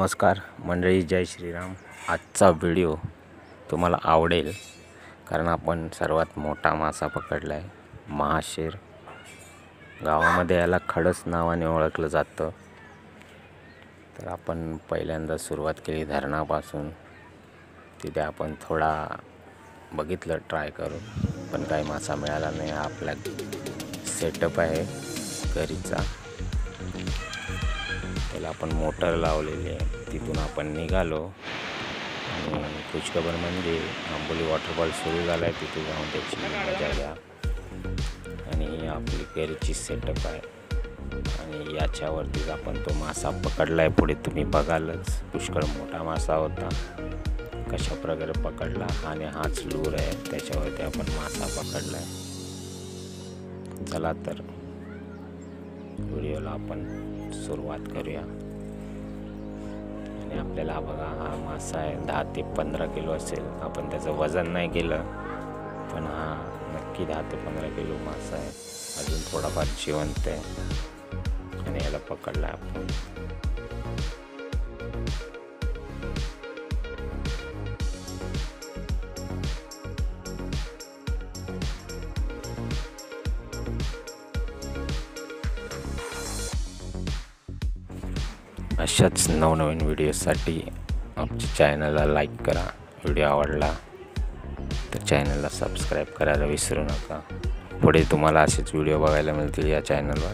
नमस्कार मंडळी, जय श्रीराम। आजचा व्हिडिओ तुम्हाला आवडेल कारण आपण सर्वात मोठा मासा पकडला आहे, महाशीर। गावामध्ये याला खडस नावाने ओळखलं जातं। तर आपण पहिल्यांदा सुरुवात केली धरणापासून। तिथे आपण थोडा बघितलं ट्राय करून, पण काही मासा मिळाला नाही। आपला सेटअप आहे घरीचा, त्याला आपण मोटर लावलेली आहे। तिथून आपण निघालो आणि खुशखबर म्हणजे आंबोली वॉटरफॉल सुरू झाला आहे। तिथे जाऊन त्याची मजा घ्या। आणि ही आपली घरची सेटअप आहे आणि याच्यावरतीच आपण तो मासा पकडला आहे। पुढे तुम्ही बघालच, पुष्कळ मोठा मासा होता। कशा प्रकारे पकडला आणि हाच लूर आहे, त्याच्यावरती आपण मासा पकडला आहे। चला तर व्हिडिओला आपण सुरुवात करूया। आणि आपल्याला बघा, हा मासा आहे 10 ते 15 किलो असेल। आपण त्याचं वजन नाही केलं, पण हा नक्की 10 ते 15 किलो मासा आहे। अजून थोडाफार जिवंत आहे आणि याला पकडला आपण। अशाच नवनवीन व्हिडिओसाठी आमच्या चॅनलला लाईक करा। व्हिडिओ आवडला तर चॅनलला सबस्क्राईब करायला विसरू नका। पुढे तुम्हाला असेच व्हिडिओ बघायला मिळतील या चॅनलवर।